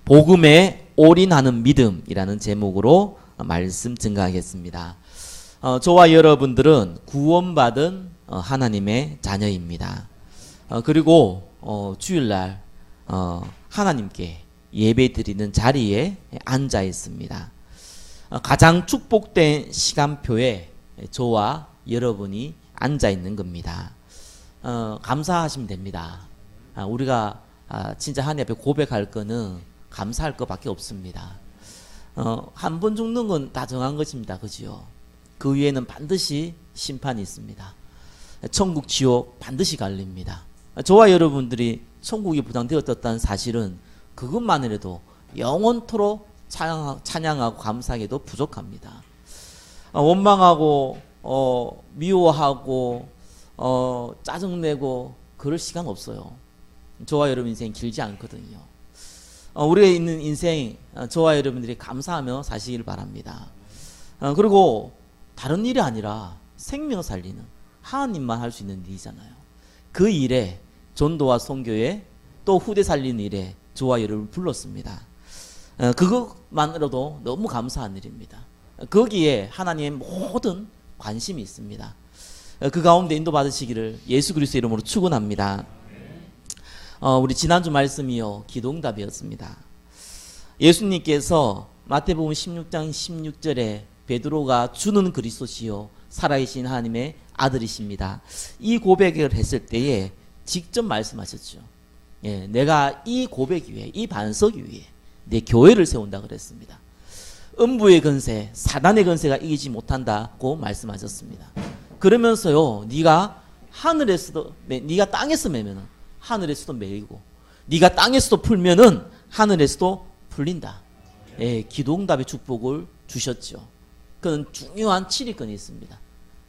복음에 올인하는 믿음이라는 제목으로 말씀 증가하겠습니다. 저와 여러분들은 구원받은 하나님의 자녀입니다. 그리고 주일날 하나님께 예배 드리는 자리에 앉아 있습니다. 가장 축복된 시간표에 저와 여러분이 앉아 있는 겁니다. 감사하시면 됩니다. 우리가 진짜 하나님 앞에 고백할 거는 감사할 것밖에 없습니다. 한 번 죽는 건 다 정한 것입니다. 그죠? 그 위에는 반드시 심판이 있습니다. 천국 지옥 반드시 갈립니다. 저와 여러분들이 천국이 보장되었다는 사실은 그것만이라도 영원토록 찬양하고 감사하기도 부족합니다. 원망하고 미워하고 짜증내고 그럴 시간 없어요. 저와 여러분 인생 길지 않거든요. 우리가 있는 인생 저와 여러분들이 감사하며 사시길 바랍니다. 그리고 다른 일이 아니라 생명 살리는 하나님만 할 수 있는 일이잖아요. 그 일에 전도와 선교에 또 후대 살리는 일에 저와 여러분을 불렀습니다. 그것만으로도 너무 감사한 일입니다. 거기에 하나님의 모든 관심이 있습니다. 그 가운데 인도받으시기를 예수 그리스도의 이름으로 축원합니다. 우리 지난주 말씀이요 기도응답이었습니다. 예수님께서 마태복음 16장 16절에 베드로가 주는 그리스도시요 살아계신 하나님의 아들이십니다. 이 고백을 했을 때에 직접 말씀하셨죠. 내가 이 고백 위에 이 반석 위에 내 교회를 세운다 그랬습니다. 음부의 건세 사단의 건세가 이기지 못한다고 말씀하셨습니다. 그러면서요 네가 하늘에서도 네가 땅에서 매면은 하늘에서도 매이고 네가 땅에서도 풀면은 하늘에서도 풀린다. 기도응답의 축복을 주셨죠. 그건 중요한 7위권이 있습니다.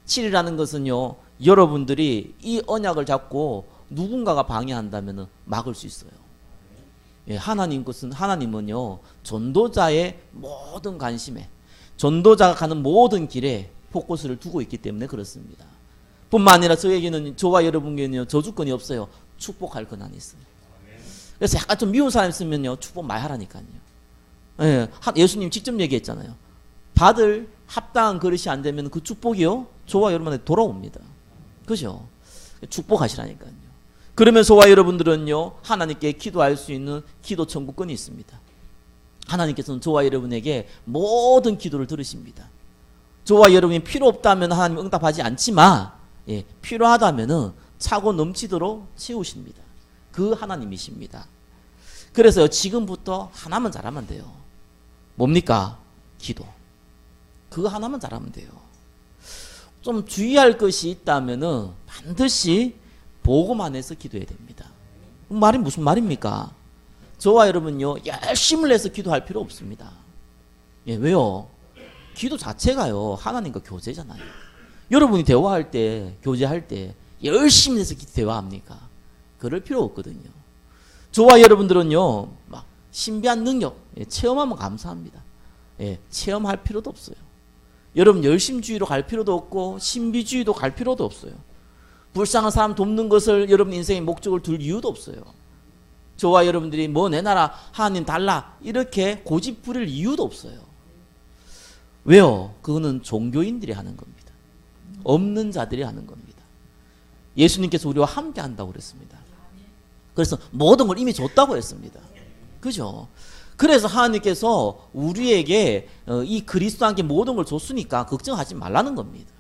7이라는 것은요 여러분들이 이 언약을 잡고 누군가가 방해한다면 막을 수 있어요. 하나님은요 전도자의 모든 관심에 전도자가 가는 모든 길에 포커스를 두고 있기 때문에 그렇습니다. 뿐만 아니라 저에게는 저와 여러분에게는요 저주권이 없어요. 축복할 권한이 있어요. 그래서 약간 좀 미운 사람 있으면요 축복 말하라니까요. 예수님 직접 얘기했잖아요. 받을 합당한 그릇이 안 되면 그 축복이요 저와 여러분한테 돌아옵니다. 그죠? 축복하시라니까요. 그러면 저와 여러분들은요 하나님께 기도할 수 있는 기도 청구권이 있습니다. 하나님께서는 저와 여러분에게 모든 기도를 들으십니다. 저와 여러분이 필요 없다면 하나님 응답하지 않지만 필요하다면은 차고 넘치도록 채우십니다. 그 하나님이십니다. 그래서 지금부터 하나만 잘하면 돼요. 뭡니까? 기도. 그거 하나만 잘하면 돼요. 좀 주의할 것이 있다면은 반드시 복음 안에서 기도해야 됩니다. 말이 무슨 말입니까? 저와 여러분요 열심을 내서 기도할 필요 없습니다. 왜요? 기도 자체가요 하나님과 교제잖아요. 여러분이 대화할 때 교제할 때 열심히 해서 대화합니까? 그럴 필요 없거든요. 저와 여러분들은요 막 신비한 능력 체험하면 감사합니다. 체험할 필요도 없어요. 여러분 열심주의로 갈 필요도 없고 신비주의도 갈 필요도 없어요. 불쌍한 사람 돕는 것을 여러분 인생의 목적을 둘 이유도 없어요. 저와 여러분들이 뭐 내 나라 하나님 달라 이렇게 고집 부릴 이유도 없어요. 왜요? 그거는 종교인들이 하는 겁니다. 없는 자들이 하는 겁니다. 예수님께서 우리와 함께 한다고 그랬습니다. 그래서 모든 걸 이미 줬다고 했습니다. 그죠? 그래서 하나님께서 우리에게 이 그리스도와 함께 모든 걸 줬으니까 걱정하지 말라는 겁니다.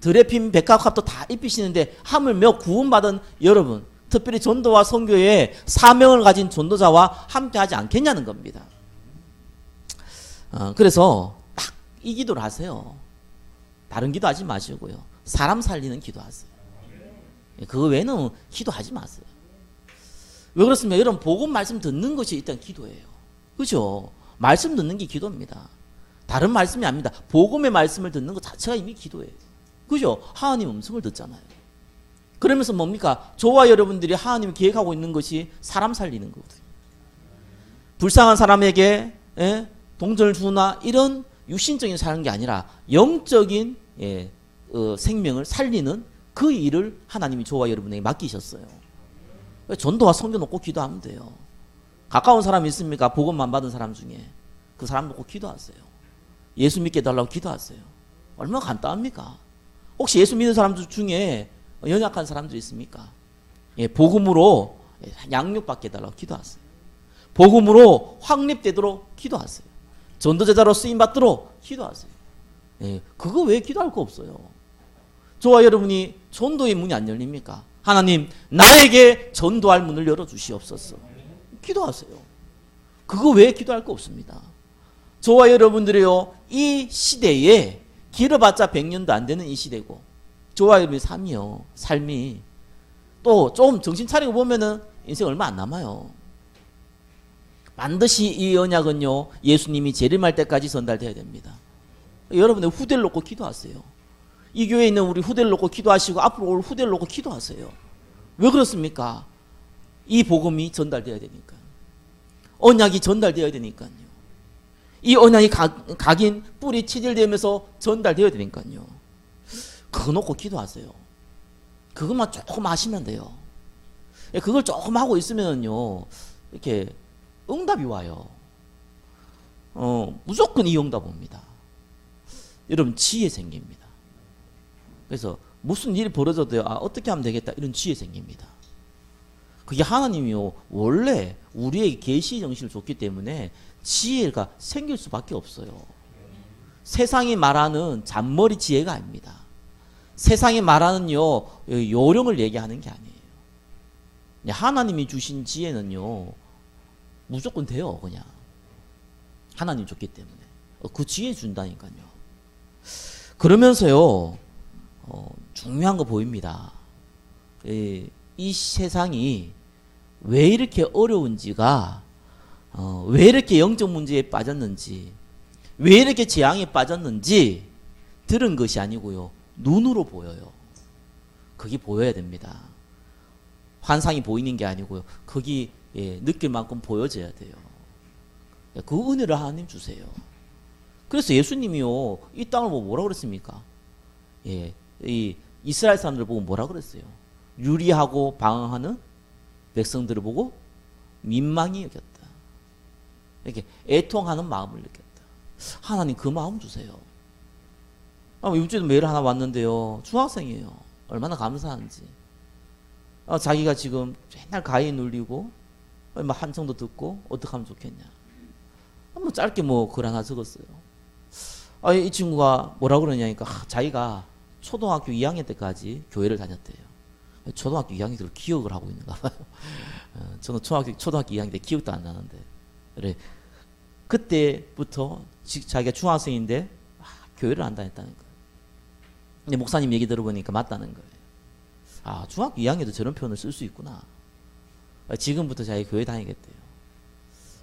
드레핀 백합합도 다 입히시는데 하물며 구원받은 여러분 특별히 전도와 선교에 사명을 가진 전도자와 함께 하지 않겠냐는 겁니다. 그래서 딱 이 기도를 하세요. 다른 기도하지 마시고요. 사람 살리는 기도하세요. 그거 외에는 기도하지 마세요. 왜 그렇습니까? 여러분 복음 말씀 듣는 것이 일단 기도예요. 그죠? 말씀 듣는 게 기도입니다. 다른 말씀이 아닙니다. 복음의 말씀을 듣는 것 자체가 이미 기도예요. 그죠? 하나님 음성을 듣잖아요. 그러면서 뭡니까? 저와 여러분들이 하나님이 계획하고 있는 것이 사람 살리는 거거든요. 불쌍한 사람에게 동전을 주나 이런 육신적인 사는 게 아니라 영적인 생명을 살리는 그 일을 하나님이 저와 여러분에게 맡기셨어요. 전도와 선교 놓고 기도하면 돼요. 가까운 사람 있습니까? 복음만 받은 사람 중에. 그 사람 놓고 기도하세요. 예수 믿게 해달라고 기도하세요. 얼마나 간단합니까? 혹시 예수 믿는 사람 중에 연약한 사람들 있습니까? 예, 복음으로 양육받게 해달라고 기도하세요. 복음으로 확립되도록 기도하세요. 전도제자로 쓰임받도록 기도하세요. 예, 그거 왜 기도할 거 없어요? 저와 여러분이 전도의 문이 안 열립니까? 하나님, 나에게 전도할 문을 열어주시옵소서. 기도하세요. 그거 왜 기도할 거 없습니다. 저와 여러분들이요, 이 시대에 길어봤자 100년도 안 되는 이 시대고, 저와 여러분의 삶이 또 좀 정신 차리고 보면은 인생 얼마 안 남아요. 반드시 이 언약은요, 예수님이 재림할 때까지 전달돼야 됩니다. 여러분의 후대를 놓고 기도하세요. 이 교회에 있는 우리 후대를 놓고 기도하시고 앞으로 올 후대를 놓고 기도하세요. 왜 그렇습니까? 이 복음이 전달돼야 되니까요. 언약이 전달돼야 되니까요. 이 언약이 각인 뿌리 체질되면서 전달돼야 되니까요. 그거 놓고 기도하세요. 그것만 조금 하시면 돼요. 그걸 조금 하고 있으면요, 이렇게 응답이 와요. 무조건 이 응답 옵니다. 여러분, 지혜 생깁니다. 그래서 무슨 일이 벌어져도요, 어떻게 하면 되겠다, 이런 지혜 생깁니다. 그게 하나님이요, 원래 우리에게 계시 정신을 줬기 때문에 지혜가 생길 수밖에 없어요. 세상이 말하는 잔머리 지혜가 아닙니다. 세상이 말하는요, 요령을 얘기하는 게 아니에요. 하나님이 주신 지혜는요, 무조건 돼요. 그냥 하나님 줬기 때문에 그 지혜 준다니까요. 그러면서요, 중요한 거 보입니다. 이 세상이 왜 이렇게 어려운지가, 왜 이렇게 영적 문제에 빠졌는지, 왜 이렇게 재앙에 빠졌는지 들은 것이 아니고요, 눈으로 보여요. 그게 보여야 됩니다. 환상이 보이는 게 아니고요, 거기 느낄 만큼 보여져야 돼요. 그 은혜를 하나님 주세요. 그래서 예수님이요, 이 땅을 보고 뭐라 그랬습니까? 이 이스라엘 사람들을 보고 뭐라 그랬어요? 유리하고 방황하는 백성들을 보고 민망히 여겼다. 이렇게 애통하는 마음을 느꼈다. 하나님 그 마음 주세요. 일주일에 메일 하나 왔는데요, 중학생이에요. 얼마나 감사한지. 자기가 지금 맨날 가위 눌리고 한청도 듣고 어떻게 하면 좋겠냐. 짧게 글 하나 적었어요. 이 친구가 뭐라 그러냐니까, 자기가 초등학교 2학년 때까지 교회를 다녔대요. 초등학교 2학년 때를 기억을 하고 있는가 봐요. 저는 초등학교 2학년 때 기억도 안 나는데, 그래, 그때부터 자기가 중학생인데 교회를 안 다녔다는 거예요. 근데 목사님 얘기 들어보니까 맞다는 거예요. 중학교 2학년도 저런 표현을 쓸 수 있구나. 지금부터 자기 교회 다니겠대요.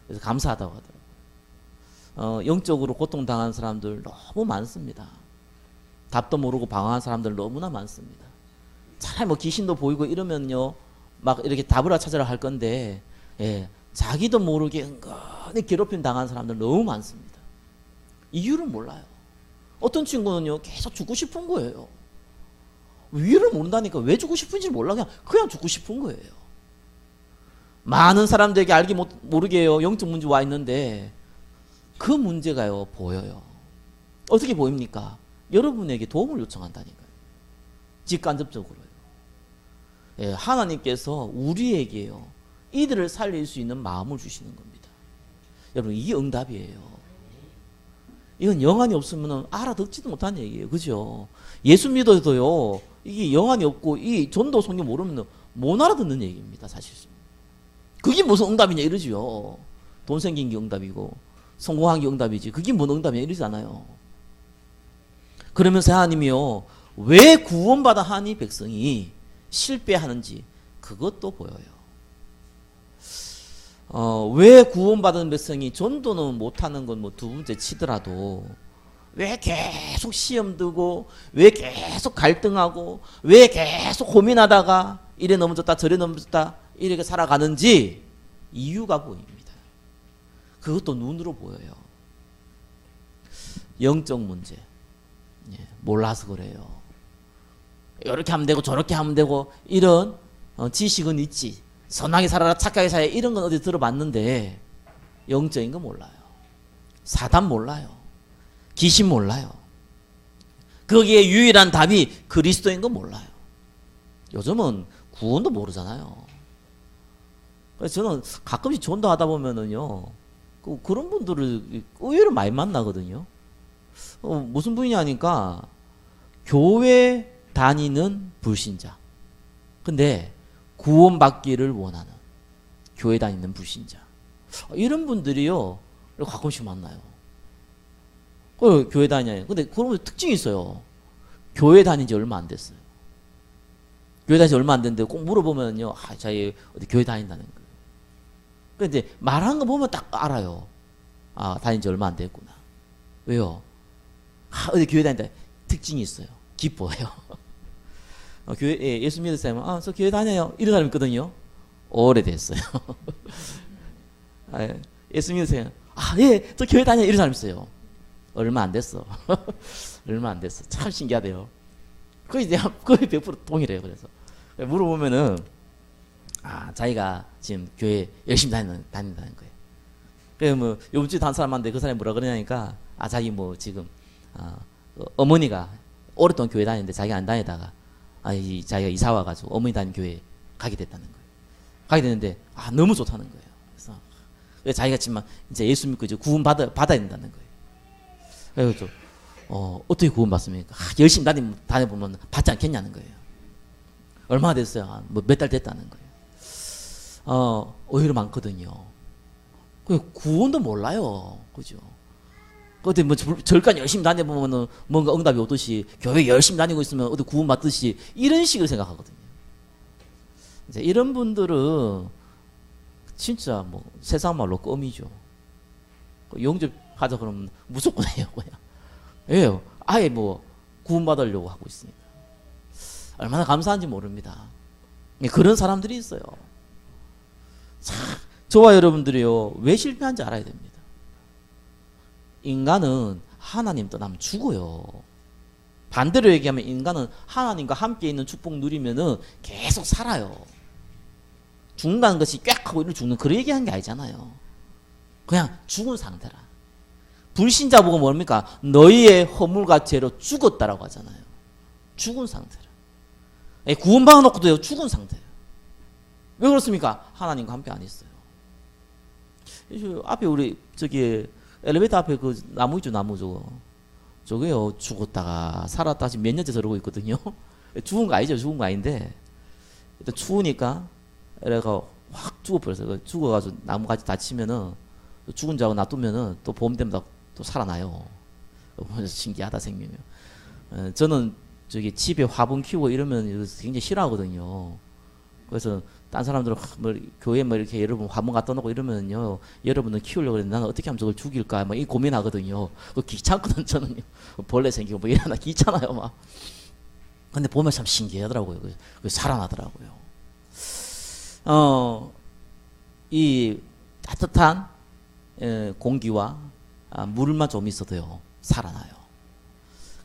그래서 감사하다고 하더라고요. 영적으로 고통당한 사람들 너무 많습니다. 답도 모르고 방황한 사람들 너무나 많습니다. 차라리 귀신도 보이고 이러면요, 막 이렇게 답을 찾으라 할 건데, 자기도 모르게 은근히 괴롭힘 당한 사람들 너무 많습니다. 이유를 몰라요. 어떤 친구는요, 계속 죽고 싶은 거예요. 이유를 모른다니까. 왜 죽고 싶은지 몰라. 그냥 죽고 싶은 거예요. 많은 사람들에게 알기 모르게요, 영적 문제 와 있는데 그 문제가요, 보여요. 어떻게 보입니까? 여러분에게 도움을 요청한다니까요. 직간접적으로요. 하나님께서 우리에게요, 이들을 살릴 수 있는 마음을 주시는 겁니다. 여러분, 이게 응답이에요. 이건 영안이 없으면 알아듣지도 못하는 얘기예요. 그죠? 예수 믿어도요, 이게 영안이 없고 이 전도 성경 모르면 못 알아듣는 얘기입니다. 사실. 그게 무슨 응답이냐 이러지요. 돈 생긴 게 응답이고 성공한 게 응답이지. 그게 뭔 응답이냐 이러잖아요. 그러면서 하나님이요, 왜 구원받아 하니 백성이 실패하는지 그것도 보여요. 왜 구원받은 백성이 전도는 못하는 건 두 번째 치더라도 왜 계속 시험 들고, 왜 계속 갈등하고, 왜 계속 고민하다가 이래 넘어졌다 저래 넘어졌다 이렇게 살아가는지 이유가 보입니다. 그것도 눈으로 보여요. 영적 문제, 몰라서 그래요. 이렇게 하면 되고 저렇게 하면 되고 이런 지식은 있지, 선하게 살아라, 착하게 살아라, 이런 건 어디 들어봤는데 영적인 거 몰라요. 사단 몰라요. 귀신 몰라요. 거기에 유일한 답이 그리스도인 거 몰라요. 요즘은 구원도 모르잖아요. 그래서 저는 가끔씩 전도하다 보면은요, 그런 분들을 의외로 많이 만나거든요. 무슨 분이냐니까 교회 다니는 불신자. 근데 구원받기를 원하는 교회 다니는 불신자. 이런 분들이요, 가끔씩 만나요. 교회 다녀요. 근데 그런 특징이 있어요. 교회 다닌 지 얼마 안 됐어요. 교회 다닌 지 얼마 안 됐는데 꼭 물어보면요, 자기 어디 교회 다닌다는 거예요. 근데 말하는 거 보면 딱 알아요. 다닌 지 얼마 안 됐구나. 왜요? 어디 교회 다닌다. 특징이 있어요. 기뻐해요. 예수 믿을 사람은, 저 교회 다녀요. 이런 사람 있거든요. 오래됐어요. 예수 믿을 사람, 예, 저 교회 다녀요. 이런 사람 있어요. 얼마 안 됐어. 얼마 안 됐어. 참 신기하대요. 거의 100% 동일해요. 그래서 물어보면은 자기가 지금 교회 열심히 다닌다는 거예요. 그래서 뭐 요번 주에 단 사람 만데 그 사람이 뭐라 그러냐니까 자기 뭐 지금 어머니가 오랫동안 교회 다니는데 자기가 안 다니다가 자기가 이사 와가지고 어머니 다니는 교회 가게 됐다는 거예요. 가게 됐는데 너무 좋다는 거예요. 그래서 자기가 지금 이제 예수 믿고 이제 구원 받아야 된다는 거예요. 그래서 어떻게 구원받습니까? 열심히 다녀보면 받지 않겠냐는 거예요. 얼마나 됐어요? 뭐 몇 달 됐다는 거예요. 오히려 많거든요. 구원도 몰라요. 그죠? 어디 뭐 절간 열심히 다녀보면 뭔가 응답이 오듯이 교회 열심히 다니고 있으면 어디 구원받듯이 이런 식으로 생각하거든요. 이제 이런 분들은 진짜 뭐 세상 말로 껌이죠. 영접 하자 그러면 무조건 해요, 그냥. 왜요? 아예 뭐 구원받으려고 하고 있으니까. 얼마나 감사한지 모릅니다. 그런 사람들이 있어요. 저와 여러분들이요, 왜 실패한지 알아야 됩니다. 인간은 하나님 떠나면 죽어요. 반대로 얘기하면 인간은 하나님과 함께 있는 축복 누리면은 계속 살아요. 죽는다는 것이 꽥 하고 이렇게 죽는 그런 얘기하는 게 아니잖아요. 그냥 죽은 상태라. 불신자 보고 뭡니까? 너희의 허물과 죄로 죽었다라고 하잖아요. 죽은 상태라. 구원받아 놓고도요, 죽은 상태예요. 왜 그렇습니까? 하나님과 함께 안 있어요. 앞에 우리 저기 엘리베이터 앞에 그 나무 있죠, 나무 저거. 저게요, 죽었다가 살았다 지금 몇 년째 저러고 있거든요. 죽은 거 아니죠, 죽은 거 아닌데 일단 추우니까 애가 확 죽어버렸어요. 죽어가지고 나무같이 다치면은 죽은 자고 놔두면은 또 봄 되면 또 살아나요. 신기하다 생명이. 저는 저기 집에 화분 키우고 이러면 굉장히 싫어하거든요. 그래서 딴 사람들은 뭐 교회 뭐 이렇게 여러분 화분 갖다 놓고 이러면요, 여러분은 키우려고 그랬는데 나는 어떻게 하면 저걸 죽일까 막 이 고민하거든요. 그 귀찮거든 저는요. 벌레 생기고 뭐 이러나 귀찮아요 막. 근데 보면 참 신기하더라고요. 그 살아나더라고요. 이 따뜻한 공기와 물만 좀 있어도요, 살아나요.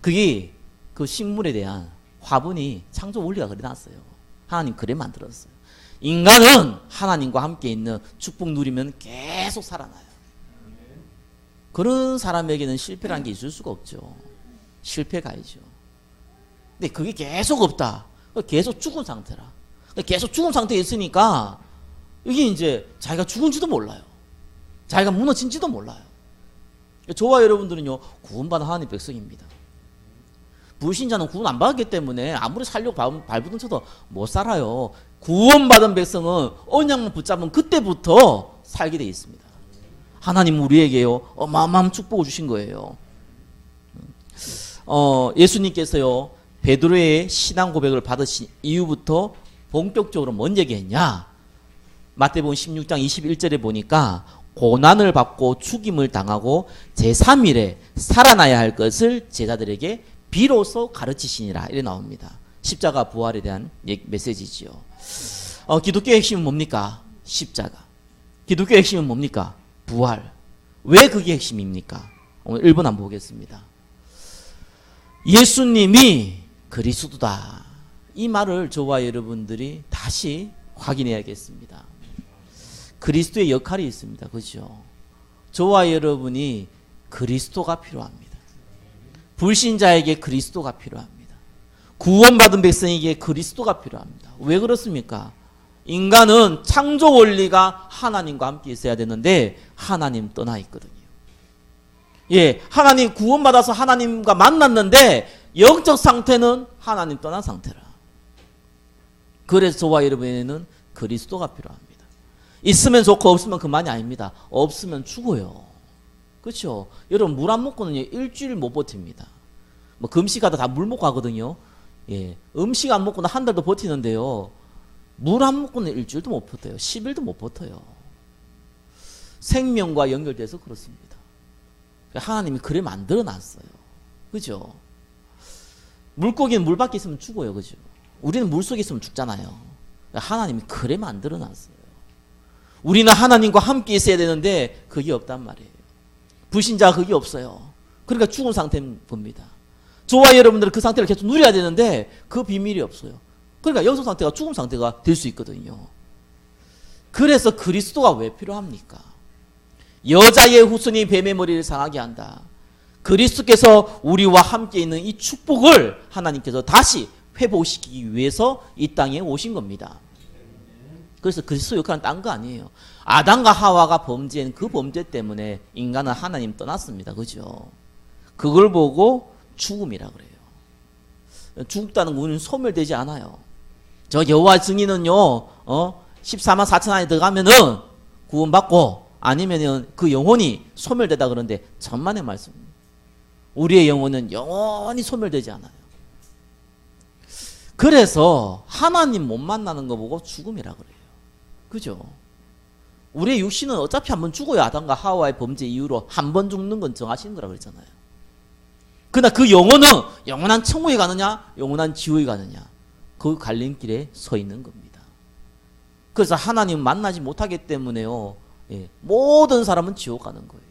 그게 그 식물에 대한 화분이 창조 원리가 그래 놨어요. 하나님 그래 만들었어요. 인간은 하나님과 함께 있는 축복 누리면 계속 살아나요. 그런 사람에게는 실패라는 게 있을 수가 없죠. 실패가 아니죠. 근데 그게 계속 없다. 계속 죽은 상태라. 계속 죽은 상태에 있으니까 이게 이제 자기가 죽은지도 몰라요. 자기가 무너진지도 몰라요. 저와 여러분들은요, 구원받은 하나님 백성입니다. 불신자는 구원 안 받았기 때문에 아무리 살려고 발부둥 쳐도 못 살아요. 구원받은 백성은 언약만 붙잡으면 그때부터 살게 돼 있습니다. 하나님 우리에게요, 어마어마한 축복을 주신 거예요. 예수님께서요, 베드로의 신앙 고백을 받으신 이후부터 본격적으로 뭔 얘기했냐? 마태복음 16장 21절에 보니까 고난을 받고 죽임을 당하고 제3일에 살아나야 할 것을 제자들에게 비로소 가르치시니라, 이래 나옵니다. 십자가 부활에 대한 메시지지요. 기독교의 핵심은 뭡니까? 십자가. 기독교의 핵심은 뭡니까? 부활. 왜 그게 핵심입니까? 오늘 1번 한번 보겠습니다. 예수님이 그리스도다. 이 말을 저와 여러분들이 다시 확인해야겠습니다. 그리스도의 역할이 있습니다. 그죠? 저와 여러분이 그리스도가 필요합니다. 불신자에게 그리스도가 필요합니다. 구원받은 백성에게 그리스도가 필요합니다. 왜 그렇습니까? 인간은 창조 원리가 하나님과 함께 있어야 되는데 하나님 떠나 있거든요. 예, 하나님 구원받아서 하나님과 만났는데 영적 상태는 하나님 떠난 상태라. 그래서 저와 여러분에게는 그리스도가 필요합니다. 있으면 좋고 없으면 그만이 아닙니다. 없으면 죽어요. 그렇죠? 여러분 물 안 먹고는 일주일 못 버팁니다. 뭐 금식하다 다 물 먹고 하거든요. 예, 음식 안 먹고는 한 달도 버티는데요. 물 안 먹고는 일주일도 못 버텨요. 10일도 못 버텨요. 생명과 연결돼서 그렇습니다. 하나님이 그래 만들어 놨어요. 그죠? 물고기는 물 밖에 있으면 죽어요. 그죠? 우리는 물 속에 있으면 죽잖아요. 하나님이 그래 만들어 놨어요. 우리는 하나님과 함께 있어야 되는데 그게 없단 말이에요. 불신자가 그게 없어요. 그러니까 죽은 상태인 겁니다. 저와 여러분들은 그 상태를 계속 누려야 되는데 그 비밀이 없어요. 그러니까 영성 상태가 죽음 상태가 될 수 있거든요. 그래서 그리스도가 왜 필요합니까? 여자의 후손이 뱀의 머리를 상하게 한다. 그리스도께서 우리와 함께 있는 이 축복을 하나님께서 다시 회복시키기 위해서 이 땅에 오신 겁니다. 그래서 그리스도 역할은 딴 거 아니에요. 아담과 하와가 범죄한 그 범죄 때문에 인간은 하나님 떠났습니다. 그죠? 그걸 보고 죽음이라 그래요. 죽다는 건 우리는 소멸되지 않아요. 저 여호와 증인은요, 14만 4천 안에 들어가면은 구원받고 아니면은 그 영혼이 소멸되다 그러는데 천만의 말씀입니다. 우리의 영혼은 영원히 소멸되지 않아요. 그래서 하나님 못 만나는 거 보고 죽음이라 그래요. 그죠? 우리의 육신은 어차피 한번 죽어요. 아담과 하와의 범죄 이후로 한 번 죽는 건 정하시는 거라 그랬잖아요. 그러나 그 영혼은 영원한 천국에 가느냐 영원한 지옥에 가느냐 그 갈림길에 서 있는 겁니다. 그래서 하나님 만나지 못하기 때문에요. 예, 모든 사람은 지옥 가는 거예요.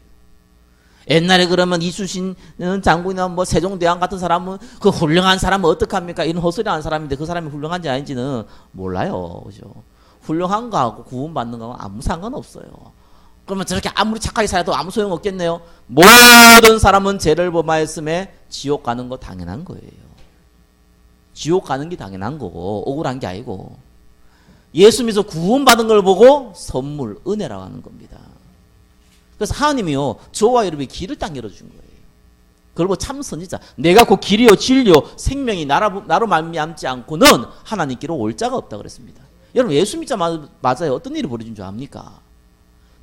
옛날에 그러면 이순신 장군이나 뭐 세종대왕 같은 사람은 그 훌륭한 사람은 어떡합니까? 이런 헛소리하는 사람인데 그 사람이 훌륭한지 아닌지는 몰라요. 그죠? 훌륭한 거하고 구원받는 거하고 아무 상관없어요. 그러면 저렇게 아무리 착하게 살아도 아무 소용 없겠네요. 모든 사람은 죄를 범하였음에 지옥 가는 거 당연한 거예요. 지옥 가는 게 당연한 거고 억울한 게 아니고 예수 믿어서 구원받은 걸 보고 선물, 은혜라고 하는 겁니다. 그래서 하나님이요 저와 여러분의 길을 딱 열어준 거예요. 그걸 보고 참 선지자 내가 곧 길이요 진리요 생명이 나로 말미암지 않고는 하나님께로 올 자가 없다 그랬습니다. 여러분 예수 믿자 맞아요. 어떤 일이 벌어진 줄 압니까?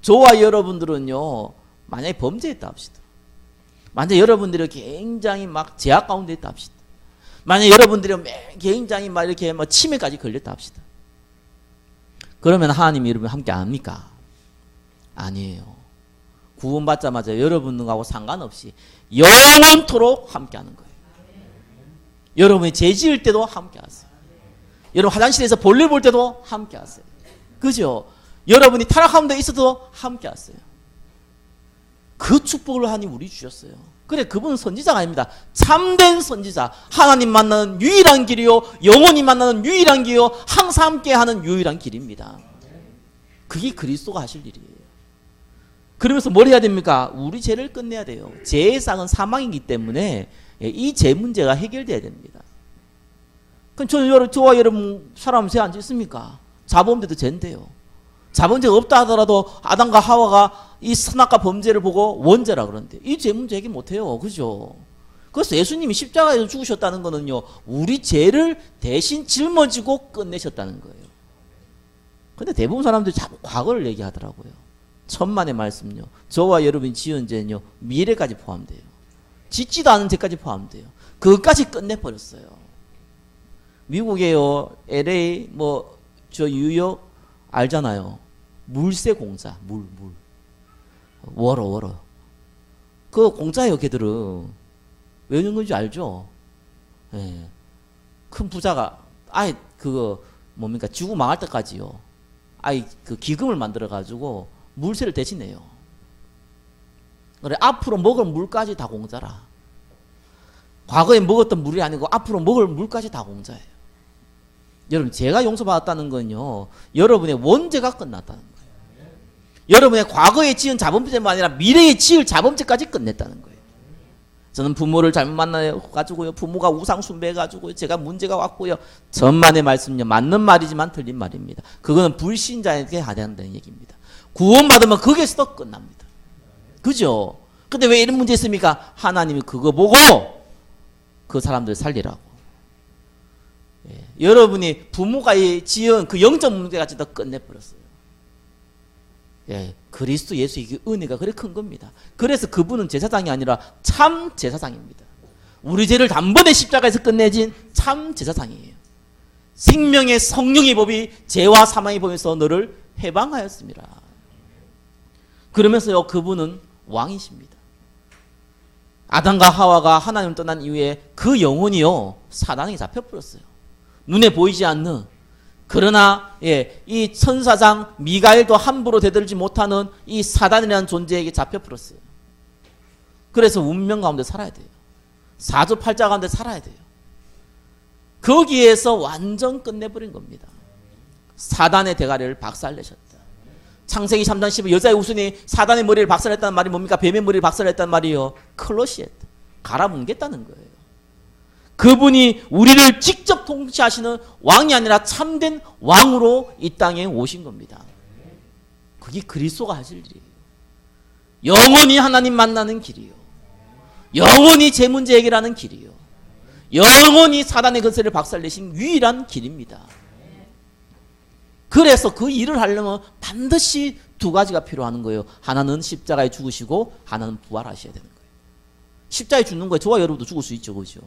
저와 여러분들은요 만약에 범죄했다 합시다. 만약에 여러분들이 굉장히 막 제약 가운데 있다 합시다. 만약에 여러분들이 굉장히 막 이렇게 막 치매까지 걸렸다 합시다. 그러면 하나님이 여러분 함께 안 합니까? 아니에요. 구원받자마자 여러분하고 상관없이 영원토록 함께 하는 거예요. 여러분이 죄 지을 때도 함께 하세요. 여러분 화장실에서 볼일 볼 때도 함께 하세요. 그죠? 여러분이 타락하는 데 있어도 함께 하세요. 그 축복을 하나님 우리 주셨어요. 그래 그분은 선지자가 아닙니다. 참된 선지자. 하나님 만나는 유일한 길이요. 영원히 만나는 유일한 길이요. 항상 함께하는 유일한 길입니다. 그게 그리스도가 하실 일이에요. 그러면서 뭘 해야 됩니까? 우리 죄를 끝내야 돼요. 죄의 상은 사망이기 때문에 이 죄 문제가 해결돼야 됩니다. 그럼 저와 여러분 사람 죄 안 짓습니까? 자범죄도 죄인데요. 자범죄가 없다 하더라도 아담과 하와가 이 선악과 범죄를 보고 원죄라 그러는데 이 죄 문제 해결 못해요. 그죠? 그래서 예수님이 십자가에서 죽으셨다는 거는요. 우리 죄를 대신 짊어지고 끝내셨다는 거예요. 근데 대부분 사람들이 자꾸 과거를 얘기하더라고요. 천만의 말씀요. 저와 여러분이 지은 죄는요. 미래까지 포함돼요. 짓지도 않은 죄까지 포함돼요. 그것까지 끝내버렸어요. 미국에요. LA 저 뉴욕 알잖아요. 물세 공사. 물. 월어. 그 공짜예요. 걔들은. 왜 그런 건지 알죠? 예. 큰 부자가 아예 그거 뭡니까? 지구 망할 때까지요. 아예 그 기금을 만들어 가지고 물세를 대신해요. 그래 앞으로 먹을 물까지 다 공짜라. 과거에 먹었던 물이 아니고 앞으로 먹을 물까지 다 공짜예요. 여러분 제가 용서받았다는 건요, 여러분의 원죄가 끝났다는 거예요. 여러분의 과거에 지은 자범죄만 아니라 미래에 지을 자범죄까지 끝냈다는 거예요. 저는 부모를 잘못 만나가지고요, 부모가 우상 숭배해가지고요, 제가 문제가 왔고요. 전만의 말씀요, 맞는 말이지만 틀린 말입니다. 그거는 불신자에게 하대한다는 얘기입니다. 구원받으면 거기에서도 끝납니다. 그죠? 근데 왜 이런 문제 있습니까? 하나님이 그거 보고 그 사람들 살리라고. 예, 여러분이 부모가 지은 그 영적 문제까지 다 끝내버렸어요. 예, 그리스도 예수의 은혜가 그렇게 큰 겁니다. 그래서 그분은 제사장이 아니라 참 제사장입니다. 우리 죄를 단번에 십자가에서 끝내진 참 제사장이에요. 생명의 성령의 법이 죄와 사망의 법에서 너를 해방하였습니다. 그러면서요, 그분은 왕이십니다. 아담과 하와가 하나님을 떠난 이후에 그 영혼이요, 사단에게 잡혀버렸어요. 눈에 보이지 않는, 그러나 이 천사장 미가엘도 함부로 대들지 못하는 이 사단이라는 존재에게 잡혀버렸어요. 그래서 운명 가운데 살아야 돼요. 사주팔자 가운데 살아야 돼요. 거기에서 완전 끝내버린 겁니다. 사단의 대가리를 박살내셨다. 창세기 3장 10일 여자의 우순이 사단의 머리를 박살냈다는 말이 뭡니까? 뱀의 머리를 박살냈다는 말이요, 클로시엣, 갈아뭉갰다는 거예요. 그분이 우리를 직접 통치하시는 왕이 아니라 참된 왕으로 이 땅에 오신 겁니다. 그게 그리스도가 하실 일이에요. 영원히 하나님 만나는 길이요, 영원히 제 문제 해결하는 길이요, 영원히 사단의 근세를 박살내신 유일한 길입니다. 그래서 그 일을 하려면 반드시 두 가지가 필요한 거예요. 하나는 십자가에 죽으시고, 하나는 부활하셔야 되는 거예요. 십자가에 죽는 거예요. 저와 여러분도 죽을 수 있죠, 그죠?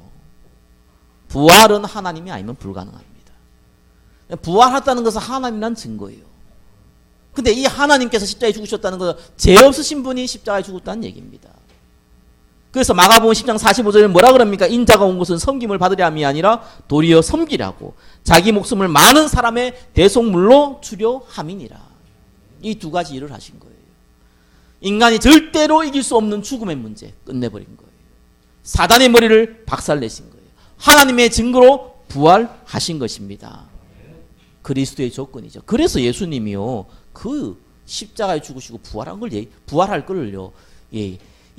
부활은 하나님이 아니면 불가능합니다. 부활했다는 것은 하나님이란 증거예요. 근데 이 하나님께서 십자가에 죽으셨다는 것은 죄 없으신 분이 십자가에 죽었다는 얘기입니다. 그래서 마가복음 10장 45절에 뭐라 그럽니까? 인자가 온 것은 섬김을 받으려 함이 아니라 도리어 섬기라고 자기 목숨을 많은 사람의 대속물로 주려 함이니라. 이 두 가지 일을 하신 거예요. 인간이 절대로 이길 수 없는 죽음의 문제 끝내버린 거예요. 사단의 머리를 박살내신 거예요. 하나님의 증거로 부활하신 것입니다. 그리스도의 조건이죠. 그래서 예수님이요, 그 십자가에 죽으시고 부활할 걸요,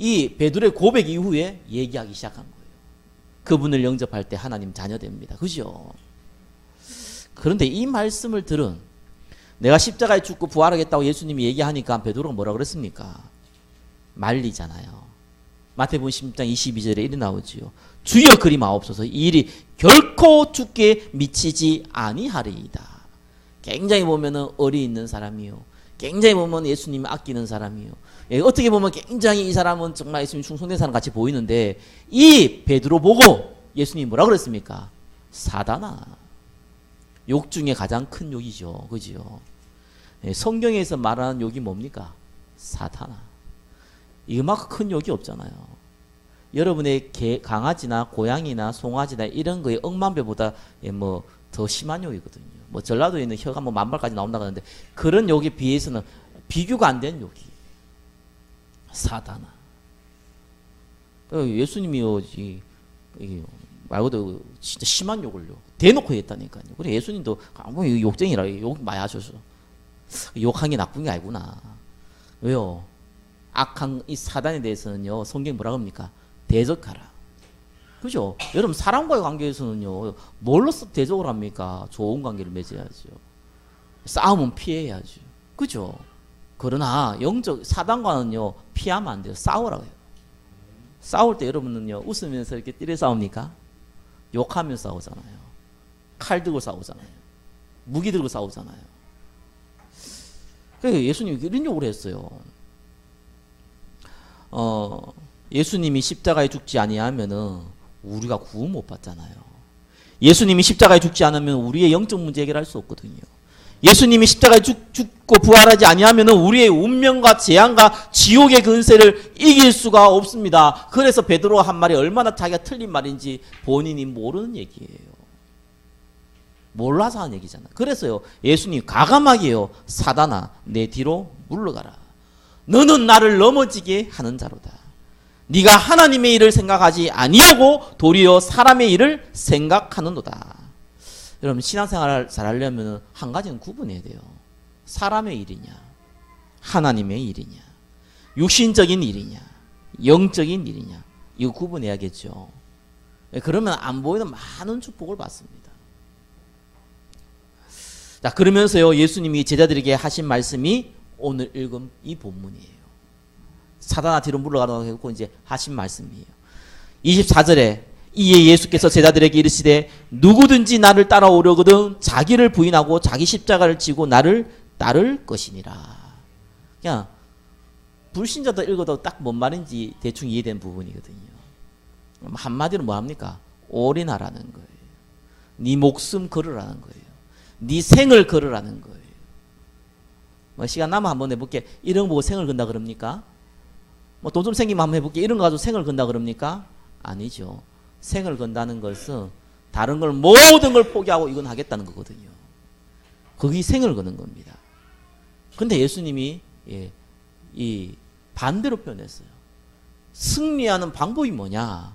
이 베드로의 고백 이후에 얘기하기 시작한 거예요. 그분을 영접할 때 하나님 자녀 됩니다. 그죠? 그런데 이 말씀을 들은, 내가 십자가에 죽고 부활하겠다고 예수님이 얘기하니까 베드로가 뭐라 그랬습니까? 말리잖아요. 마태복음 10장 22절에 이리 나오지요. 주여 그리 마옵소서, 이 일이 결코 죽게 미치지 아니하리이다. 굉장히 보면은 어리 있는 사람이요, 굉장히 보면 예수님 아끼는 사람이요, 어떻게 보면 굉장히 이 사람은 정말 예수님 충성된 사람 같이 보이는데, 이 베드로 보고 예수님이 뭐라 그랬습니까? 사단아. 욕 중에 가장 큰 욕이죠, 그죠? 성경에서 말하는 욕이 뭡니까? 사단아. 이만큼 큰 욕이 없잖아요. 여러분의 강아지나 고양이나 송아지나 이런 거에 억만배보다 뭐 더 심한 욕이거든요. 뭐 전라도에 있는 혀가 뭐 만발까지 나온다고 하는데, 그런 욕에 비해서는 비교가 안 된 욕이 사단아. 예수님이요, 말 그대로 진짜 심한 욕을요, 대놓고 했다니까요. 그래 예수님도 욕쟁이라 욕 많이 하셔서 욕한 게 나쁜 게 아니구나. 왜요? 악한 이 사단에 대해서는요, 성경이 뭐라 합니까? 대적하라. 그죠? 여러분, 사람과의 관계에서는요, 뭘로서 대적을 합니까? 좋은 관계를 맺어야죠. 싸움은 피해야죠. 그죠? 그러나 영적 사단과는요, 피하면 안 돼요. 싸우라고 해요. 싸울 때 여러분은요, 웃으면서 이렇게 띠려 싸웁니까? 욕하면서 싸우잖아요. 칼 들고 싸우잖아요. 무기 들고 싸우잖아요. 그래서 예수님이 이런 욕을 했어요. 예수님이 십자가에 죽지 아니하면은 우리가 구원 못 받잖아요. 예수님이 십자가에 죽지 않으면 우리의 영적 문제 해결할 수 없거든요. 예수님이 십자가에 죽고 부활하지 아니하면은 우리의 운명과 재앙과 지옥의 근세를 이길 수가 없습니다. 그래서 베드로가 한 말이 얼마나 자기가 틀린 말인지 본인이 모르는 얘기예요. 몰라서 하는 얘기잖아요. 그래서요, 예수님 가감하게요, 사단아 내 뒤로 물러가라. 너는 나를 넘어지게 하는 자로다. 네가 하나님의 일을 생각하지 아니하고 도리어 사람의 일을 생각하는도다. 여러분 신앙생활 잘하려면 한 가지는 구분해야 돼요. 사람의 일이냐, 하나님의 일이냐, 육신적인 일이냐, 영적인 일이냐, 이거 구분해야겠죠. 그러면 안 보이는 많은 축복을 받습니다. 자, 그러면서요, 예수님이 제자들에게 하신 말씀이 오늘 읽은 이 본문이에요. 사단아 뒤로 물러가라고 이제 하신 말씀이에요. 24절에 이에 예수께서 제자들에게 이르시되 누구든지 나를 따라오려거든 자기를 부인하고 자기 십자가를 지고 나를 따를 것이니라. 그냥 불신자도 읽어도 딱 뭔 말인지 대충 이해된 부분이거든요. 한마디로 뭐합니까? 올인하라는 거예요. 네 목숨 걸으라는 거예요. 네 생을 걸으라는 거예요. 뭐 시간 남아 한번 해볼게. 이런 거 보고 생을 건다 그럽니까? 뭐 돈 좀 생기면 한번 해볼게. 이런 거 가지고 생을 건다 그럽니까? 아니죠. 생을 건다는 것은 다른 걸 모든 걸 포기하고 이건 하겠다는 거거든요. 그게 생을 거는 겁니다. 근데 예수님이 이 반대로 표현했어요. 승리하는 방법이 뭐냐?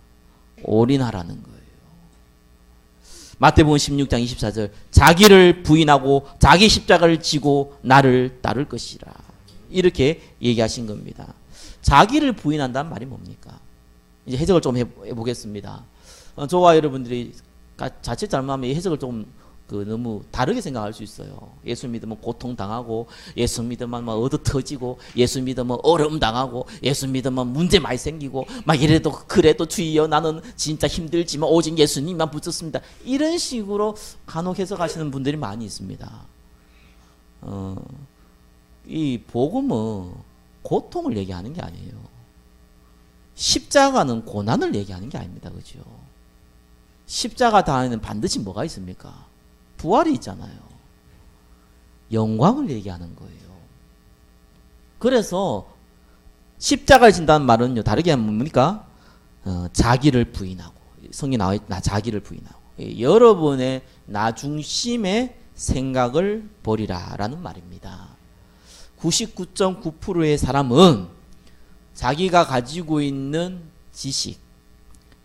올인하라는 거예요. 마태복음 16장 24절 자기를 부인하고 자기 십자가를 지고 나를 따를 것이라. 이렇게 얘기하신 겁니다. 자기를 부인한다는 말이 뭡니까? 이제 해석을 좀 해보겠습니다. 저와 여러분들이 자칫 잘못하면 이 해석을 좀 너무 다르게 생각할 수 있어요. 예수 믿으면 고통당하고, 예수 믿으면 막 얻어 터지고, 예수 믿으면 어려움 당하고, 예수 믿으면 문제 많이 생기고, 막 이래도 그래도 주여 나는 진짜 힘들지만 오직 예수님만 붙잡습니다. 이런 식으로 간혹 해석하시는 분들이 많이 있습니다. 이 복음은 고통을 얘기하는 게 아니에요. 십자가는 고난을 얘기하는 게 아닙니다. 그죠? 십자가 다에는 반드시 뭐가 있습니까? 부활이 있잖아요. 영광을 얘기하는 거예요. 그래서 십자가를 진다는 말은요, 다르게 하면 뭡니까? 자기를 부인하고, 성경에 나와 있나 자기를 부인하고, 여러분의 나 중심의 생각을 버리라라는 말입니다. 99.9%의 사람은 자기가 가지고 있는 지식,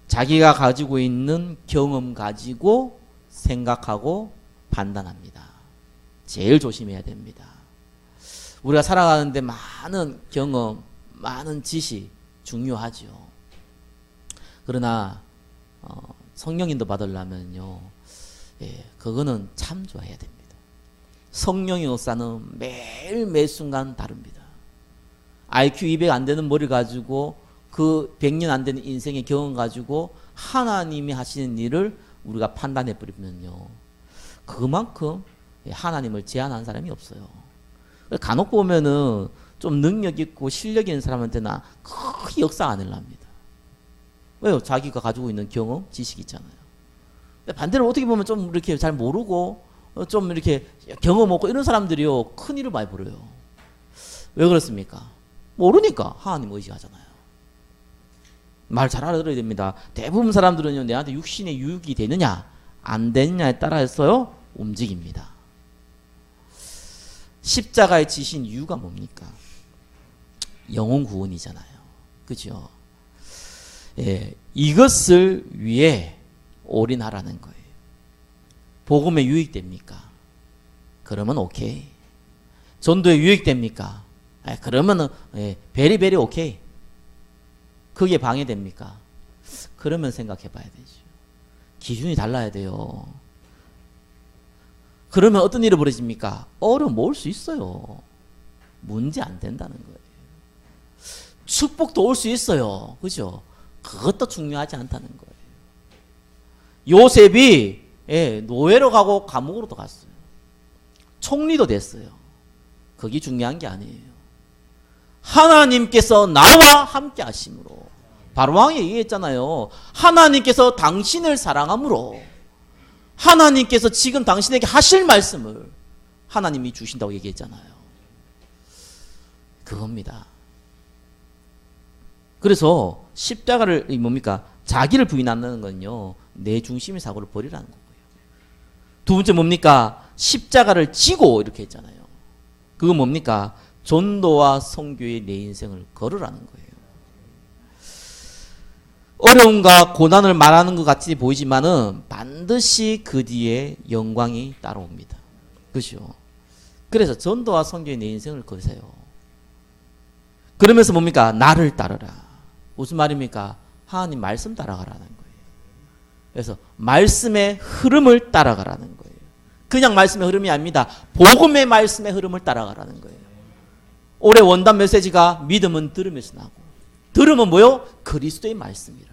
자기가 가지고 있는 경험 가지고 생각하고 판단합니다. 제일 조심해야 됩니다. 우리가 살아가는데 많은 경험, 많은 지식 중요하죠. 그러나 성령인도 받으려면요, 그거는 참조해야 됩니다. 성령의 역사는 매일 매 순간 다릅니다. IQ 200 안 되는 머리 가지고 그 100년 안 되는 인생의 경험 가지고 하나님이 하시는 일을 우리가 판단해 버리면요, 그만큼 하나님을 제한하는 사람이 없어요. 간혹 보면은 좀 능력 있고 실력 있는 사람한테나 크게 역사 안 일랍니다. 왜요? 자기가 가지고 있는 경험, 지식이 있잖아요. 근데 반대로 어떻게 보면 좀 이렇게 잘 모르고 좀 이렇게 경험 없고 이런 사람들이요, 큰 일을 많이 벌어요. 왜 그렇습니까? 모르니까 하나님 의지하잖아요. 말 잘 알아들어야 됩니다. 대부분 사람들은요, 내한테 육신의 유익이 되느냐 안 되느냐에 따라서요 움직입니다. 십자가에 지신 이유가 뭡니까? 영혼 구원이잖아요. 그죠? 이것을 위해 올인하라는 거예요. 복음에 유익됩니까? 그러면 오케이. 전도에 유익됩니까? 그러면은 베리베리 오케이. 그게 방해됩니까? 그러면 생각해 봐야 되죠. 기준이 달라야 돼요. 그러면 어떤 일이 벌어집니까? 어려움 올 수 있어요. 문제 안 된다는 거예요. 축복도 올 수 있어요. 그죠? 그것도 중요하지 않다는 거예요. 요셉이 노예로 가고 감옥으로도 갔어요. 총리도 됐어요. 그게 중요한 게 아니에요. 하나님께서 나와 함께 하심으로, 바로왕이 얘기했잖아요. 하나님께서 당신을 사랑함으로, 하나님께서 지금 당신에게 하실 말씀을 하나님이 주신다고 얘기했잖아요. 그겁니다. 그래서 십자가를 뭡니까? 자기를 부인한다는 건요, 내 중심의 사고를 버리라는 거고요. 두 번째 뭡니까? 십자가를 지고 이렇게 했잖아요. 그건 뭡니까? 전도와 선교의 내 인생을 걸으라는 거예요. 어려움과 고난을 말하는 것 같이 보이지만은 반드시 그 뒤에 영광이 따라옵니다. 그렇죠? 그래서 전도와 선교에 내 인생을 거세요. 그러면서 뭡니까? 나를 따르라. 무슨 말입니까? 하나님 말씀 따라가라는 거예요. 그래서 말씀의 흐름을 따라가라는 거예요. 그냥 말씀의 흐름이 아닙니다. 복음의 말씀의 흐름을 따라가라는 거예요. 올해 원단 메시지가 믿음은 들음에서 나고, 들음은 뭐요? 그리스도의 말씀이라.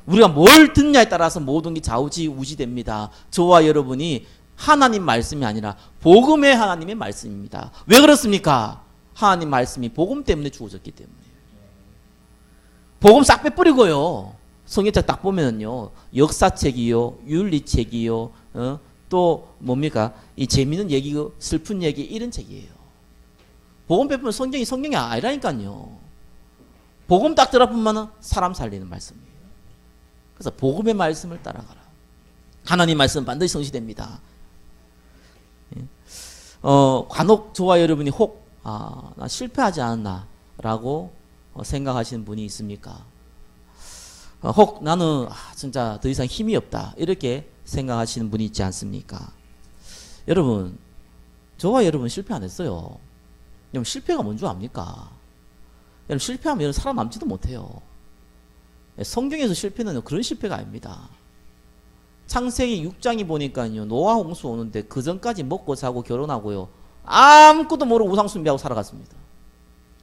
우리가 뭘 듣냐에 따라서 모든 게 좌우지우지됩니다. 저와 여러분이 하나님 말씀이 아니라 복음의 하나님의 말씀입니다. 왜 그렇습니까? 하나님 말씀이 복음 때문에 주어졌기 때문에. 복음 싹 빼버리고요. 성경책 딱 보면은요, 역사책이요, 윤리책이요, 또 뭡니까? 이 재미있는 얘기, 슬픈 얘기 이런 책이에요. 복음 빼보면 성경이 아니라니까요. 복음 딱 들어보면은 사람 살리는 말씀이에요. 그래서 복음의 말씀을 따라가라. 하나님 말씀 반드시 성취됩니다. 간혹 저와 여러분이 혹 나 실패하지 않았나라고 생각하시는 분이 있습니까? 혹 나는 진짜 더 이상 힘이 없다 이렇게 생각하시는 분이 있지 않습니까? 여러분, 저와 여러분 실패 안 했어요. 여러분, 실패가 뭔 줄 압니까? 여러분, 실패하면 여러분 살아남지도 못해요. 성경에서 실패는 그런 실패가 아닙니다. 창세기 6장이 보니까요, 노아 홍수 오는데 그 전까지 먹고 자고 결혼하고요, 아무것도 모르고 우상 숭배하고 살아갔습니다.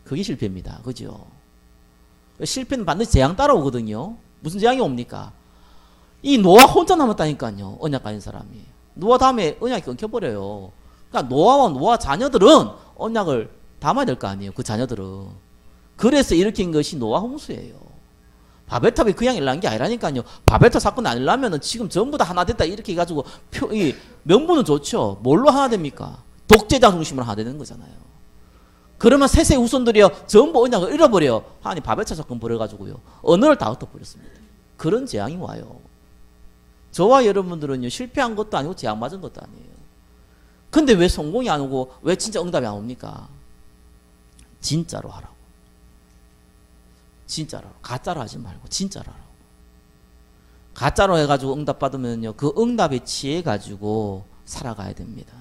그게 실패입니다. 그죠? 실패는 반드시 재앙 따라오거든요. 무슨 재앙이 옵니까? 이 노아 혼자 남았다니까요. 언약 가진 사람이. 노아 다음에 언약이 끊겨버려요. 그러니까 노아와 노아 자녀들은 언약을 담아야 될 거 아니에요. 그 자녀들은. 그래서 일으킨 것이 노아 홍수예요. 바벨탑이 그냥 일어난 게 아니라니까요. 바벨탑 사건 안 일어나면은 지금 전부 다 하나 됐다 이렇게 해가지고 이 명분은 좋죠. 뭘로 하나 됩니까? 독재자 중심으로 하나 되는 거잖아요. 그러면 세세 후손들이요 전부 언약을 잃어버려요. 하나님 바벨탑 사건 벌여가지고요 언어를 다 흩어버렸습니다. 그런 재앙이 와요. 저와 여러분들은요 실패한 것도 아니고 재앙 맞은 것도 아니에요. 근데 왜 성공이 안 오고 왜 진짜 응답이 안 옵니까? 진짜로 하라고. 진짜로. 가짜로 하지 말고 진짜로 하라고. 가짜로 해가지고 응답 받으면요 그 응답에 취해가지고 살아가야 됩니다.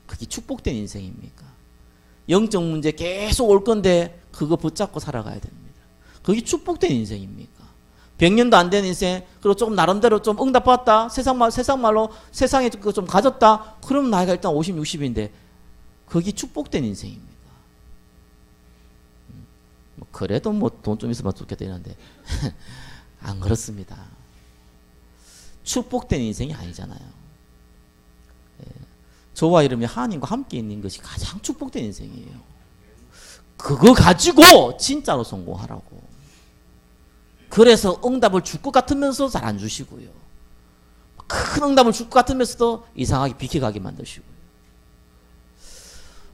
그게 축복된 인생입니까? 영적 문제 계속 올 건데 그거 붙잡고 살아가야 됩니다. 그게 축복된 인생입니까? 100년도 안 된 인생, 그리고 조금 나름대로 좀 응답받았다, 세상말로 세상에 좀 가졌다, 그러면 나이가 일단 50, 60인데 그게 축복된 인생입니까? 그래도 뭐 돈 좀 있으면 좋겠다 이러는데 안 그렇습니다. 축복된 인생이 아니잖아요. 저와 여러분이 하나님과 함께 있는 것이 가장 축복된 인생이에요. 그거 가지고 진짜로 성공하라고. 그래서 응답을 줄 것 같으면서 잘 안 주시고요. 큰 응답을 줄 것 같으면서도 이상하게 비켜가게 만드시고요.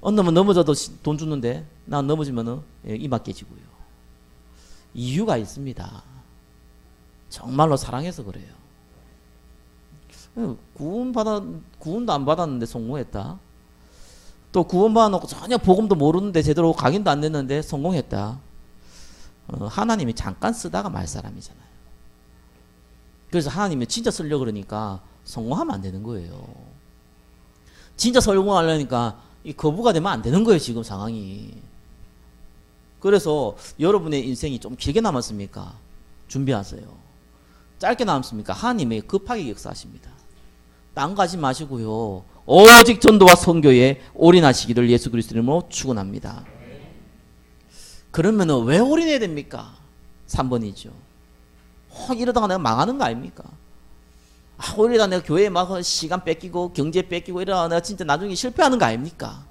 어느 놈은 넘어져도 돈 주는데 난 넘어지면은 이마 깨지고요. 이유가 있습니다. 정말로 사랑해서 그래요. 구원도 안 받았는데 성공했다. 또 구원 받아놓고 전혀 복음도 모르는데 제대로 각인도 안 됐는데 성공했다. 하나님이 잠깐 쓰다가 말 사람이잖아요. 그래서 하나님이 진짜 쓰려고 그러니까 성공하면 안 되는 거예요. 진짜 성공하려니까 이 거부가 되면 안 되는 거예요. 지금 상황이. 그래서 여러분의 인생이 좀 길게 남았습니까? 준비하세요. 짧게 남았습니까? 하나님이 급하게 역사하십니다. 딴 가지 마시고요. 오직 전도와 선교에 올인하시기를 예수 그리스도 이름으로 축원합니다. 그러면 왜 올인해야 됩니까? 3번이죠. 이러다가 내가 망하는 거 아닙니까? 이러다가 내가 교회에 막 시간 뺏기고 경제 뺏기고 이러다가 내가 진짜 나중에 실패하는 거 아닙니까?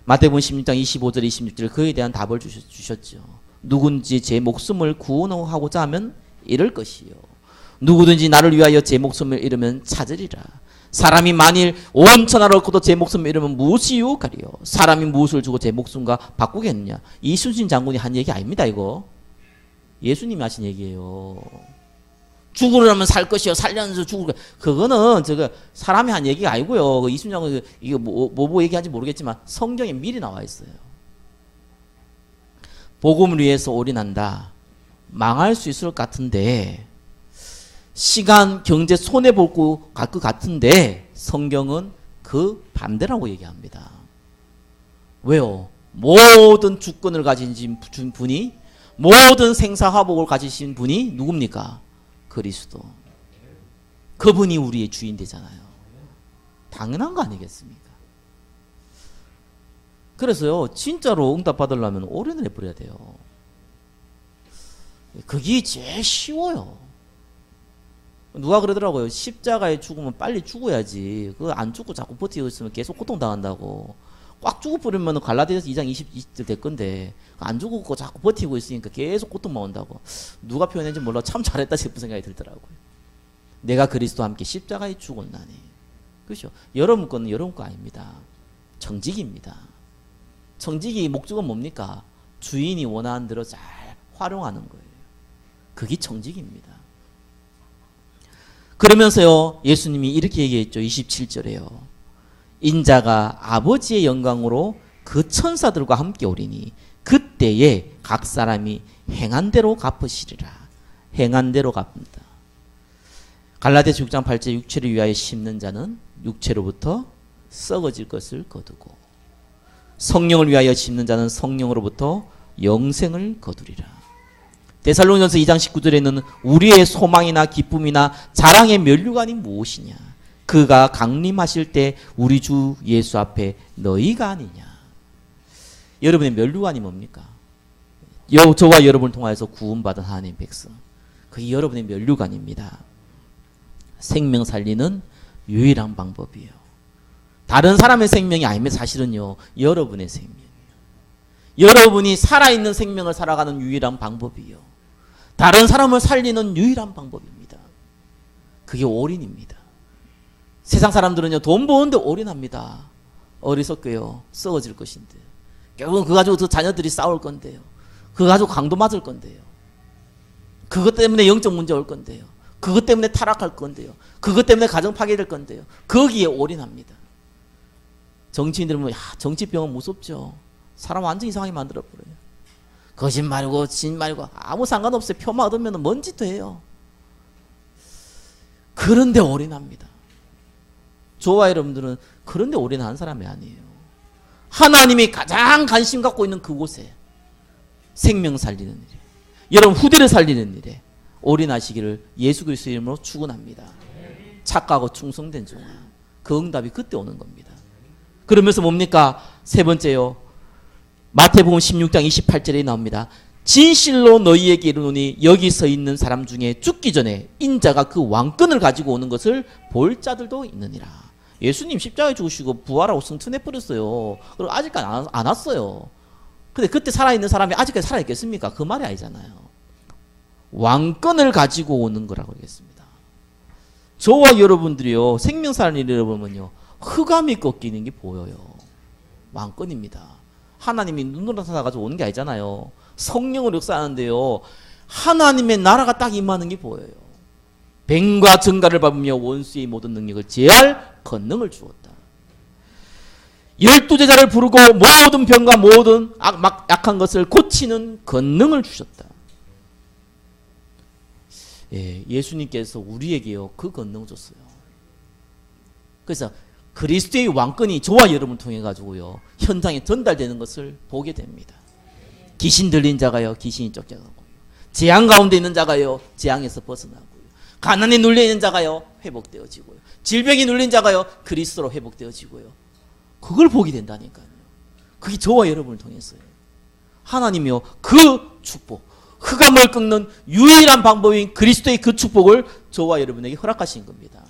마태복음 16장 25절 26절 그에 대한 답을 주셨죠. 누군지 제 목숨을 구원하고자 하면 잃을 것이요. 누구든지 나를 위하여 제 목숨을 잃으면 찾으리라. 사람이 만일 온 천하를 얻고도 제 목숨을 잃으면 무엇이 유혹하리요. 사람이 무엇을 주고 제 목숨과 바꾸겠느냐. 이순신 장군이 한 얘기 아닙니다. 이거 예수님이 하신 얘기예요. 죽으려면 살 것이요 살려면서 죽을 것. 그거는 저거 사람이 한 얘기가 아니고요. 그 이순신 장군 이거 뭐 얘기하는지 모르겠지만 성경에 미리 나와 있어요. 복음을 위해서 올인한다. 망할 수 있을 것 같은데, 시간, 경제 손해볼 것 같은데 성경은 그 반대라고 얘기합니다. 왜요? 모든 주권을 가진 분이, 모든 생사화복을 가지신 분이 누굽니까? 그리스도. 그분이 우리의 주인 되잖아요. 당연한 거 아니겠습니까? 그래서요, 진짜로 응답 받으려면 올인을 해버려야 돼요. 그게 제일 쉬워요. 누가 그러더라고요. 십자가에 죽으면 빨리 죽어야지. 그거 안 죽고 자꾸 버티고 있으면 계속 고통당한다고. 꽉 죽어버리면 갈라디아서 2장 20절 될 건데, 안 죽고 자꾸 버티고 있으니까 계속 고통만 온다고. 누가 표현했는지 몰라. 참 잘했다 싶은 생각이 들더라고요. 내가 그리스도와 함께 십자가에 죽었나니. 그렇죠? 여러분 거는 여러분 거 아닙니다. 청직입니다. 청직이 목적은 뭡니까? 주인이 원하는 대로 잘 활용하는 거예요. 그게 청직입니다. 그러면서요, 예수님이 이렇게 얘기했죠. 27절에요. 인자가 아버지의 영광으로 그 천사들과 함께 오리니 그때에 각 사람이 행한 대로 갚으시리라. 행한 대로 갚는다. 갈라디아서 6장 8절 육체를 위하여 심는 자는 육체로부터 썩어질 것을 거두고 성령을 위하여 심는 자는 성령으로부터 영생을 거두리라. 데살로니가서 2장 19절에는 우리의 소망이나 기쁨이나 자랑의 면류관이 무엇이냐? 그가 강림하실 때 우리 주 예수 앞에 너희가 아니냐? 여러분의 면류관이 뭡니까? 저와 여러분을 통하여서 구원받은 하나님의 백성. 그게 여러분의 면류관입니다. 생명 살리는 유일한 방법이에요. 다른 사람의 생명이 아니면 사실은요, 여러분의 생명이에요. 여러분이 살아있는 생명을 살아가는 유일한 방법이에요. 다른 사람을 살리는 유일한 방법입니다. 그게 올인입니다. 세상 사람들은요, 돈 버는데 올인합니다. 어리석게요. 썩어질 것인데. 결국은 그거 가지고 그 자녀들이 싸울 건데요. 그거 가지고 강도 맞을 건데요. 그것 때문에 영적 문제 올 건데요. 그것 때문에 타락할 건데요. 그것 때문에 가정 파괴될 건데요. 거기에 올인합니다. 정치인들은 야, 정치병은 무섭죠. 사람 완전 이상하게 만들어버려요. 거짓말이고 진말이고 아무 상관없어요. 표만 얻으면 뭔 짓도 해요. 그런데 올인합니다. 저와 여러분들은 그런데 올인하는 사람이 아니에요. 하나님이 가장 관심 갖고 있는 그곳에 생명 살리는 일에, 여러분 후대를 살리는 일에 올인하시기를 예수 그리스도의 이름으로 축원합니다. 착하고 충성된 종아. 그 응답이 그때 오는 겁니다. 그러면서 뭡니까? 세 번째요. 마태복음 16장 28절에 나옵니다. 진실로 너희에게 이르노니 여기 서 있는 사람 중에 죽기 전에 인자가 그 왕권을 가지고 오는 것을 볼 자들도 있느니라. 예수님 십자가에 죽으시고 부활하고 승천해버렸어요. 그리고 아직까지 안 왔어요. 근데 그때 살아있는 사람이 아직까지 살아있겠습니까? 그 말이 아니잖아요. 왕권을 가지고 오는 거라고 하겠습니다. 저와 여러분들이요, 생명사를 잃어보면요, 흑암이 꺾이는 게 보여요. 왕권입니다. 하나님이 눈으로 나타나가지고 오는 게 아니잖아요. 성령으로 역사하는데요, 하나님의 나라가 딱 임하는 게 보여요. 뱀과 정갈을 밟으며 원수의 모든 능력을 제할 권능을 주었다. 12제자를 부르고 모든 병과 모든 약한 것을 고치는 권능을 주셨다. 예, 예수님께서 우리에게요, 그 권능을 줬어요. 그래서 그리스도의 왕권이 저와 여러분을 통해 가지고요, 현장에 전달되는 것을 보게 됩니다. 귀신 들린 자가요, 귀신이 쫓겨가고요. 재앙 가운데 있는 자가요, 재앙에서 벗어나고요. 가난에 눌려 있는 자가요, 회복되어지고요. 질병이 눌린 자가요, 그리스도로 회복되어지고요. 그걸 보게 된다니까요. 그게 저와 여러분을 통해서요. 하나님이요, 그 축복, 흑암을 꺾는 유일한 방법인 그리스도의 그 축복을 저와 여러분에게 허락하신 겁니다.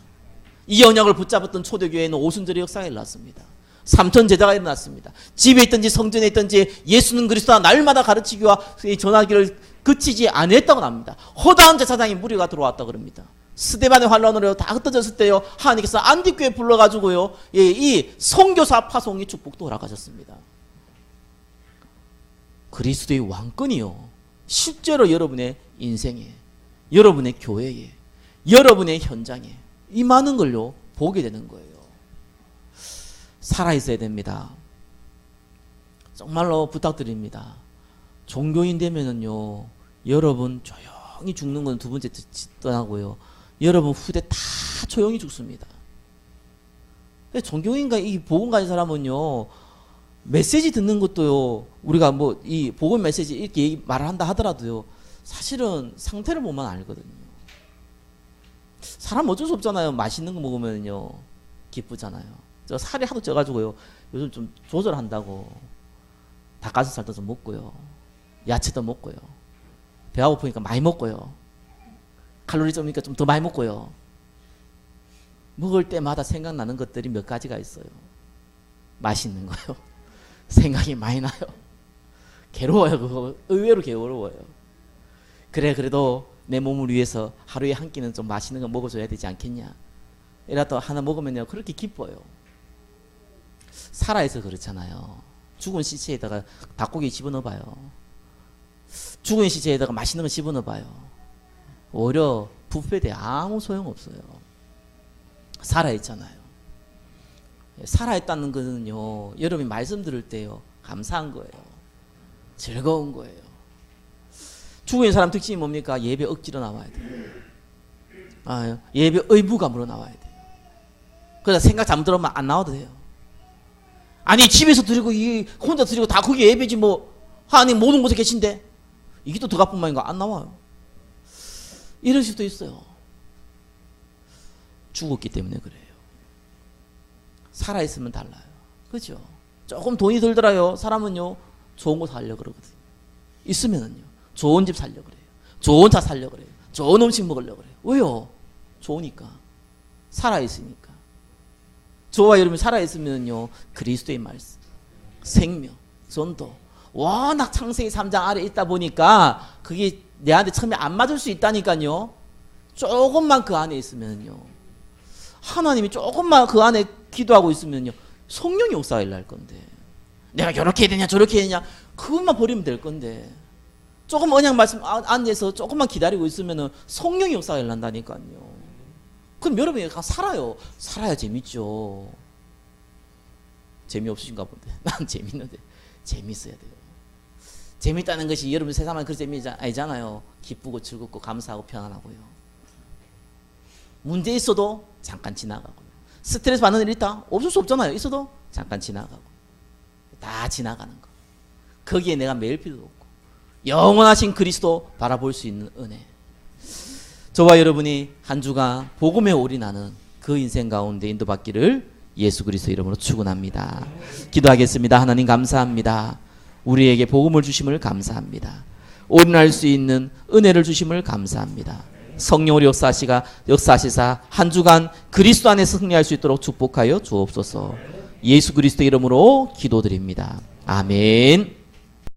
이 언약을 붙잡았던 초대교회는 오순절의 역사가 일어났습니다. 삼천 제자가 일어났습니다. 집에 있든지 성전에 있든지 예수는 그리스도가 날마다 가르치기와 전하기를 그치지 않았다고 합니다. 허다한 제사장의 무리가 들어왔다 그럽니다. 스데반의 환란으로 다 흩어졌을 때요, 하나님께서 안디교회 불러가지고요, 이 선교사 파송의 축복도 허락하셨습니다. 그리스도의 왕권이요, 실제로 여러분의 인생에, 여러분의 교회에, 여러분의 현장에 임하는 걸요, 보게 되는 거예요. 살아있어야 됩니다. 정말로 부탁드립니다. 종교인 되면은요, 여러분 조용히 죽는 건 두 번째 떠나고요. 여러분 후대 다 조용히 죽습니다. 종교인가 이 복음 가진 사람은요, 메시지 듣는 것도요, 우리가 뭐 이 복음 메시지 이렇게 말을 한다 하더라도요, 사실은 상태를 보면 알거든요. 사람 어쩔 수 없잖아요. 맛있는 거 먹으면요 기쁘잖아요. 저 살이 하도 쪄가지고요, 요즘 좀 조절한다고 닭가슴살도 좀 먹고요, 야채도 먹고요, 배가 고프니까 많이 먹고요, 칼로리 점이니까 좀 더 많이 먹고요. 먹을 때마다 생각나는 것들이 몇 가지가 있어요. 맛있는 거요. 생각이 많이 나요. 괴로워요. 그거 의외로 괴로워요. 그래 그래도 내 몸을 위해서 하루에 한 끼는 좀 맛있는 거 먹어줘야 되지 않겠냐. 이라도 하나 먹으면요 그렇게 기뻐요. 살아있어 그렇잖아요. 죽은 시체에다가 닭고기 집어넣어봐요. 죽은 시체에다가 맛있는 거 집어넣어봐요. 오히려 뷔페에 아무 소용없어요. 살아있잖아요. 살아있다는 것은요, 여러분이 말씀 들을 때요 감사한 거예요. 즐거운 거예요. 죽은 사람 특징이 뭡니까? 예배 억지로 나와야 돼요. 예배 의무감으로 나와야 돼요. 그래서 생각 잘못 들으면 안 나와도 돼요. 아니 집에서 드리고 혼자 드리고 다 그게 예배지 뭐, 하나님 모든 곳에 계신데 이게 또 드가뿐만인가 안 나와요. 이럴 수도 있어요. 죽었기 때문에 그래요. 살아있으면 달라요. 그죠? 조금 돈이 들더라요. 사람은요 좋은 거 살려고 그러거든요. 있으면은요 좋은 집 살려고 그래요. 좋은 차 살려고 그래요. 좋은 음식 먹으려고 그래요. 왜요? 좋으니까. 살아있으니까. 저와 여러분이 살아있으면요 그리스도의 말씀, 생명, 전도, 워낙 창세기 3장 아래 있다 보니까 그게 내한테 처음에 안 맞을 수 있다니까요. 조금만 그 안에 있으면요, 하나님이 조금만 그 안에 기도하고 있으면요 성령이 역사가 일어날 건데, 내가 이렇게 해야 되냐 저렇게 해야 되냐 그것만 버리면 될 건데, 조금 언약 말씀 안에서 조금만 기다리고 있으면은 성령이 역사가 일어난다니까요. 그럼 여러분이 살아요. 살아야 재밌죠. 재미없으신가 본데. 난 재밌는데. 재밌어야 돼요. 재밌다는 것이 여러분 세상만 그런 재미 아니잖아요. 기쁘고 즐겁고 감사하고 편안하고요. 문제 있어도 잠깐 지나가고요. 스트레스 받는 일 있다? 없을 수 없잖아요. 있어도 잠깐 지나가고. 다 지나가는 거. 거기에 내가 매일 필요도 없고 영원하신 그리스도 바라볼 수 있는 은혜. 저와 여러분이 한 주가 복음에 올인하는 그 인생 가운데 인도받기를 예수 그리스도 이름으로 축원합니다. 기도하겠습니다. 하나님 감사합니다. 우리에게 복음을 주심을 감사합니다. 올인할 수 있는 은혜를 주심을 감사합니다. 성령으로 역사하시사 한 주간 그리스도 안에서 승리할 수 있도록 축복하여 주옵소서. 예수 그리스도 이름으로 기도드립니다. 아멘.